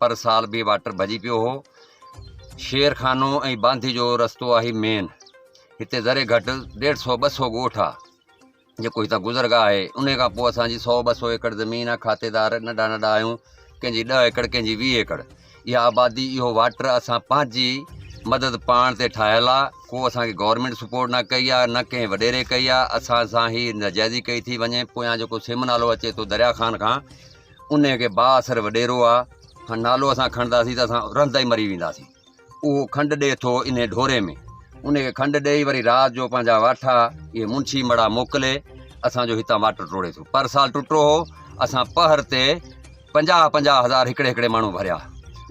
पर साल भी वाटर भजी पियो हो। शेरखानो ऐं बांधी जो रस्तो आहे मेन। हिते ज़रे घटि 150-200 ॻोठ आहे जेको हितां गुज़रगाह आहे। उन खां पोइ असांजी 100-200 एकड़ ज़मीन आहे। खातेदार नंढा नंढा आहियूं, कंहिंजी 10 एकड़, कंहिंजी 20 एकड़। इहा आबादी, इहो वाटर असां पंहिंजी मदद पाण ते ठाहियल आहे। को असांखे गवर्नमेंट सपोर्ट न कई आहे, न कंहिं वॾेरे कई आहे। असां सां ई नाजाइज़ी कई थी वञे। पोयां जेको सिम नालो अचे थो दरिया खान खां, उन खे बाअसर वॾेरो आहे। नालो असां खणंदासीं त असां रहंदा ई मरी वेंदासीं। उहो खंड ॾिए थो इन ढोरे में। उनखे खंड ॾेई वरी राति जो पंहिंजा वाठा इहे मुंशी मड़ा मोकिले असांजो हितां वाटर टोड़े थो। पर साल टुटो हो। असां पहर ते 50-50 हज़ार हिकिड़े हिकिड़े माण्हू भरिया,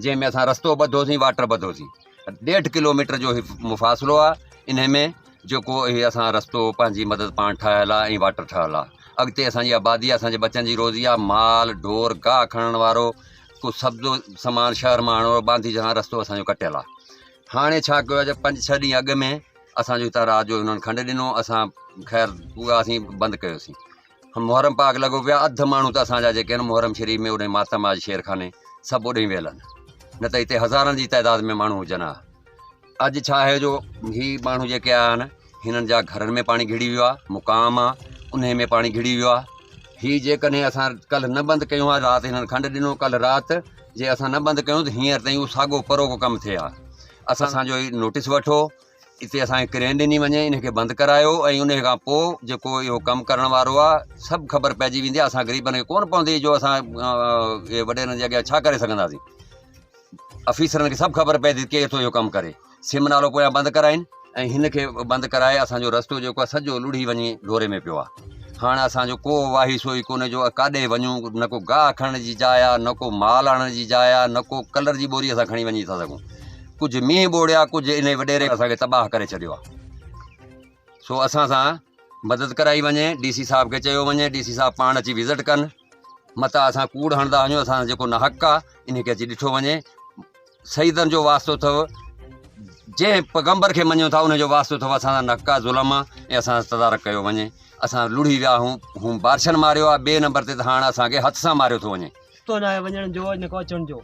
जंहिंमें असां रस्तो ॿधोसीं, वाटर ॿधोसीं। 1.5 किलोमीटर जो मुफ़ासिलो आहे। इन में जेको इहे असां रस्तो पंहिंजी मदद पाण ठाहियल आहे ऐं वाटर ठहियल आहे। अॻिते असांजी आबादी आहे, असांजे बचनि जी रोज़ी आहे। माल ढोर गाह खणण वारो, को सब्ज़ो सामान शहर मां आणण वारो, बांधी जहां रस्तो असांजो कटियल आहे। हाणे छा कयो आहे, 5-6 ॾींहं अॻु में असांजो हितां राति जो हुननि खंडु ॾिनो। असां ख़ैर उगासीं, बंदि कयोसीं। मुहर्रम पाक लॻो पिया। अधु माण्हू त असांजा जेके आहिनि मुहर्रम शरीफ़ में उन मातम आज शेरखाने सभु ओॾे वियल आहिनि, न त हिते हज़ारनि जी तइदाद में माण्हू हुजनि हा। अॼु छा आहे जो ही माण्हू जेके आहिनि, हिननि जा घरनि में पाणी घिड़ी वियो आहे। मुक़ाम आहे, उन में पाणी घिड़ी वियो आहे। ही जेकॾहिं असां कल्ह न बंदि कयूं आहे, राति हिननि खंडु ॾिनो, कल्ह राति जे असां न बंदि कयूं त हींअर ताईं उहो साॻियो परोको कमु थिए हा। असांजो ई नोटिस वठो, हिते असांखे क्रेन ॾिनी वञे, इनखे बंदि करायो। ऐं उन खां पोइ जेको इहो कमु करण वारो आहे, सभु ख़बर पइजी वेंदी आहे। असां ग़रीबनि खे कोन पवंदी जो असां इहे वॾेरनि जे अॻियां छा करे सघंदासीं। अफ़ीसरनि खे सभु ख़बर पए थी केरु थो इहो कमु करे। सिम नालो पोयां बंदि कराइनि ऐं हिन खे बंदि कराए असांजो रस्तो जेको आहे सॼो लुढ़ी वञी ढोरे में पियो आहे। हाणे असांजो को वाही सोई कोन्हे जो काॾे वञूं। न को गाह खणण जी जाइ आहे, न को माल आणण जी जाइ आहे, न को कलर जी बोरी असां खणी वञी था सघूं। कुझु मींहुं ॿोड़िया, कुझु इन वॾेरे असांखे तबाह करे छॾियो आहे। सो असां सां मदद कराई वञे। DC साहिब खे चयो वञे, DC साहिब पाण अची विज़िट कनि। मथां असां कूड़ हणंदा वञूं, असां जेको न हक़ आहे इनखे अची ॾिठो वञे। शहीदनि जो वास्तो अथव, जंहिं पैगंबर खे मञूं था उनजो वास्तो अथव। असां सां न का ज़ुल्म आहे ऐं असां तदारक कयो वञे। असां लुढ़ी विया हूं बारिशनि मारियो आहे। ॿिए नंबर ते त हाणे असांखे हथ सां मारियो थो वञे। रस्तो न आहे वञण जो, इन को अचण जो।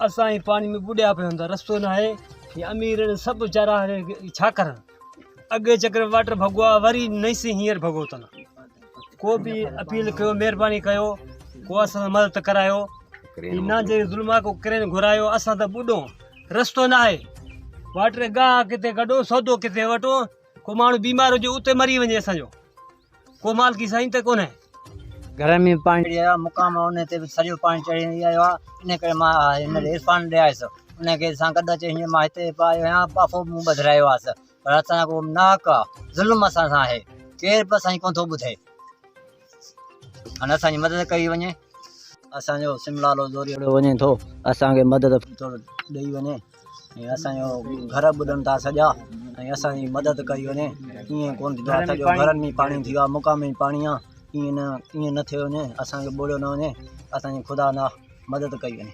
असां ई पाणी में ॿुॾिया पिया हूंदा, रस्तो न आहे। ही अमीर सभु वीचारा छा करनि। अॻे चकर वाटर भॻो आहे, वरी नईसी हींअर भॻो अथनि। को बि अपील कयो, महिरबानी कयो, को असां सां मदद करायो। न जे ज़ुल्म को क्रेन घुरायो, असां त ॿुॾो। रस्तो न आहे। वाटर गाह किथे कढो, सौदो किथे वठो। को माण्हू बीमार हुजे उते मरी वञे असांजो। को मालकी साईं त कोन्हे। घर में पाणी आया मुक़ाम उन ते सॼो पाणी चढ़ी आयो आहे। इन करे मां हिन इरफान ॾियासि उनखे सां गॾु अचे। हीअं मां हिते पायो आहियां, पाफ़ो मूं ॿधायो आहे। पर असां को नाहक आहे, ज़ुल्म असां सां आहे। केर बि असांजी कोन थो ॿुधे। हाणे असांजी मदद कई वञे। असांजो सिमलालो ज़ोरी वञे थो, असांखे मदद थोरो ॾेई वञे। ऐं असांजो घर ॿुॾनि था सॼा, ऐं असांजी मदद कई वञे। ईअं कोन थींदो आहे, सॼो घरनि में पाणी थी वियो आहे, मुक़ाम में पाणी आहे। ईअं न थियो वञे, असांखे ॿोड़ियो न वञे। असांजी ख़ुदा न मदद कई वञे।